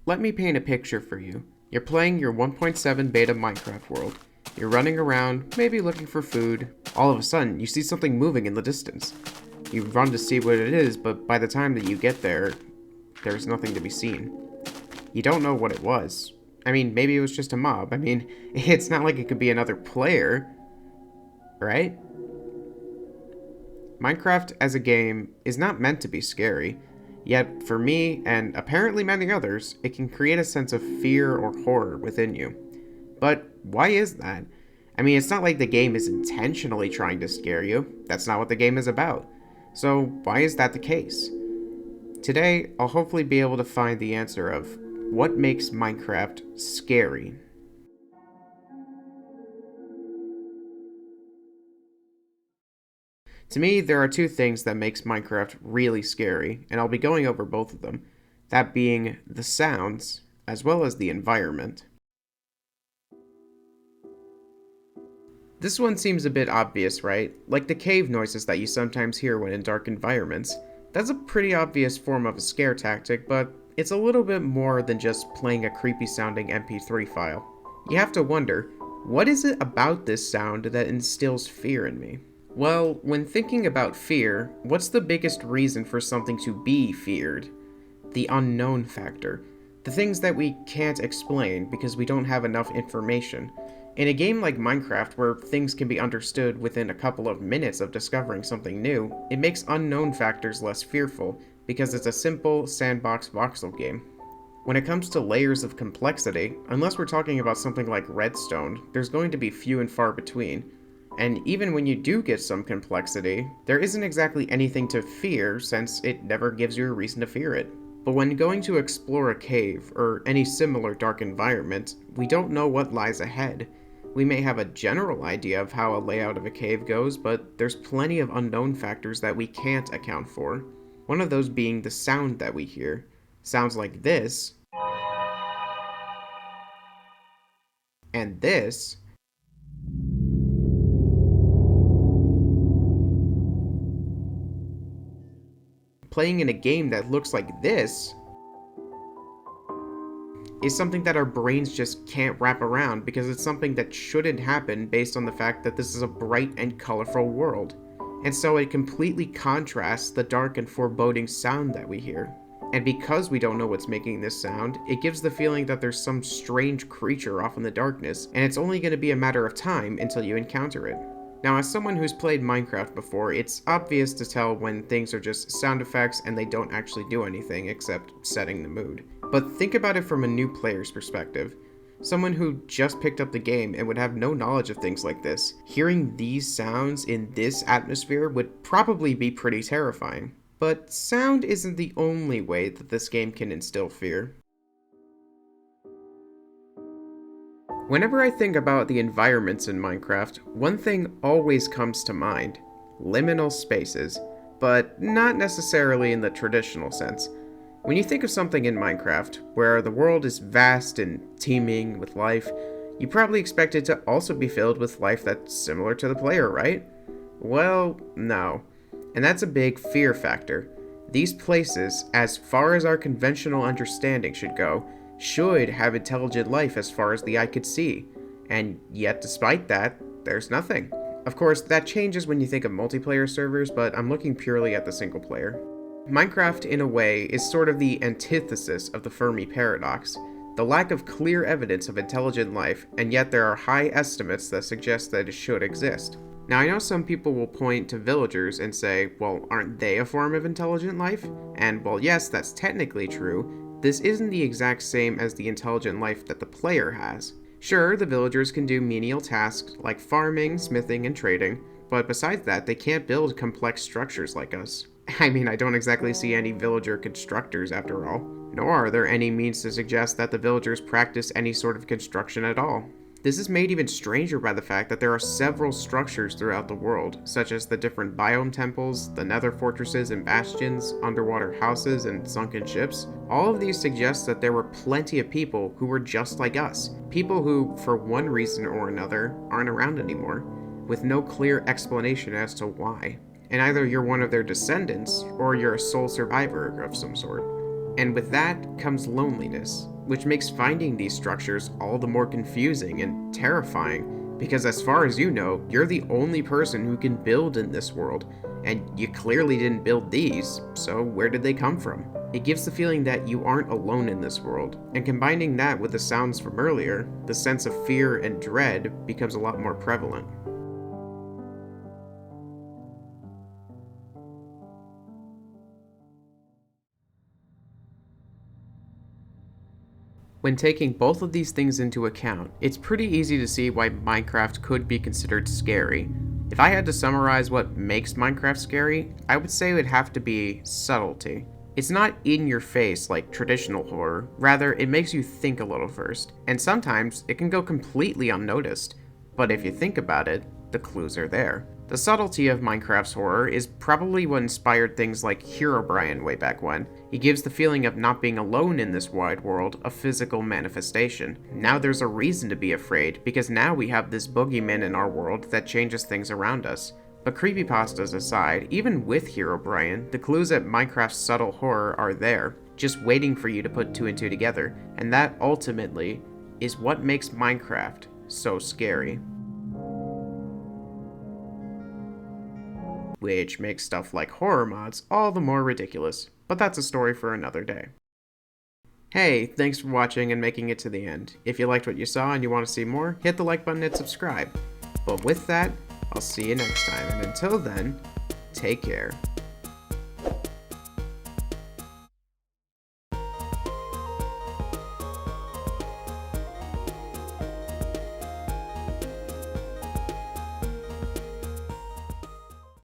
Let me paint a picture for you. You're playing your 1.7 beta Minecraft world. You're running around, maybe looking for food. All of a sudden, you see something moving in the distance. You run to see what it is, but by the time that you get there, there's nothing to be seen. You don't know what it was. I mean, maybe it was just a mob. I mean, it's not like it could be another player, right? Minecraft as a game is not meant to be scary, yet for me, and apparently many others, it can create a sense of fear or horror within you. But why is that? I mean, it's not like the game is intentionally trying to scare you. That's not what the game is about. So why is that the case? Today, I'll hopefully be able to find the answer of what makes Minecraft scary. To me, there are two things that makes Minecraft really scary, and I'll be going over both of them. That being the sounds, as well as the environment. This one seems a bit obvious, right? Like the cave noises that you sometimes hear when in dark environments. That's a pretty obvious form of a scare tactic, but it's a little bit more than just playing a creepy sounding MP3 file. You have to wonder, what is it about this sound that instills fear in me? Well, when thinking about fear, what's the biggest reason for something to be feared? The unknown factor. The things that we can't explain because we don't have enough information. In a game like Minecraft, where things can be understood within a couple of minutes of discovering something new, it makes unknown factors less fearful, because it's a simple sandbox voxel game. When it comes to layers of complexity, unless we're talking about something like Redstone, there's going to be few and far between. And even when you do get some complexity, there isn't exactly anything to fear since it never gives you a reason to fear it. But when going to explore a cave, or any similar dark environment, we don't know what lies ahead. We may have a general idea of how a layout of a cave goes, but there's plenty of unknown factors that we can't account for. One of those being the sound that we hear. Sounds like this, and this, playing in a game that looks like this is something that our brains just can't wrap around because it's something that shouldn't happen based on the fact that this is a bright and colorful world. And so it completely contrasts the dark and foreboding sound that we hear. And because we don't know what's making this sound, it gives the feeling that there's some strange creature off in the darkness, and it's only going to be a matter of time until you encounter it. Now, as someone who's played Minecraft before, it's obvious to tell when things are just sound effects and they don't actually do anything except setting the mood. But think about it from a new player's perspective. Someone who just picked up the game and would have no knowledge of things like this, hearing these sounds in this atmosphere would probably be pretty terrifying. But sound isn't the only way that this game can instill fear. Whenever I think about the environments in Minecraft, one thing always comes to mind: liminal spaces, but not necessarily in the traditional sense. When you think of something in Minecraft, where the world is vast and teeming with life, you probably expect it to also be filled with life that's similar to the player, right? Well, no. And that's a big fear factor. These places, as far as our conventional understanding should go, should have intelligent life as far as the eye could see. And yet, despite that, there's nothing. Of course, that changes when you think of multiplayer servers, but I'm looking purely at the single player. Minecraft, in a way, is sort of the antithesis of the Fermi paradox. The lack of clear evidence of intelligent life, and yet there are high estimates that suggest that it should exist. Now, I know some people will point to villagers and say, well, aren't they a form of intelligent life? And while yes, that's technically true, this isn't the exact same as the intelligent life that the player has. Sure, the villagers can do menial tasks like farming, smithing, and trading, but besides that, they can't build complex structures like us. I mean, I don't exactly see any villager constructors after all, nor are there any means to suggest that the villagers practice any sort of construction at all. This is made even stranger by the fact that there are several structures throughout the world, such as the different biome temples, the nether fortresses and bastions, underwater houses, and sunken ships. All of these suggest that there were plenty of people who were just like us, people who, for one reason or another, aren't around anymore, with no clear explanation as to why. And either you're one of their descendants, or you're a sole survivor of some sort. And with that comes loneliness. which makes finding these structures all the more confusing and terrifying, because as far as you know, you're the only person who can build in this world, and you clearly didn't build these, so where did they come from? It gives the feeling that you aren't alone in this world, and combining that with the sounds from earlier, the sense of fear and dread becomes a lot more prevalent. When taking both of these things into account, it's pretty easy to see why Minecraft could be considered scary. If I had to summarize what makes Minecraft scary, I would say it would have to be subtlety. It's not in your face like traditional horror, rather it makes you think a little first, and sometimes it can go completely unnoticed. But if you think about it, the clues are there. The subtlety of Minecraft's horror is probably what inspired things like Herobrine way back when. He gives the feeling of not being alone in this wide world a physical manifestation. Now there's a reason to be afraid, because now we have this boogeyman in our world that changes things around us. But creepypastas aside, even with Herobrine, the clues at Minecraft's subtle horror are there, just waiting for you to put two and two together, and that ultimately is what makes Minecraft so scary. Which makes stuff like horror mods all the more ridiculous, but that's a story for another day. Hey, thanks for watching and making it to the end. If you liked what you saw and you want to see more, hit the like button and subscribe. But with that, I'll see you next time, and until then, take care.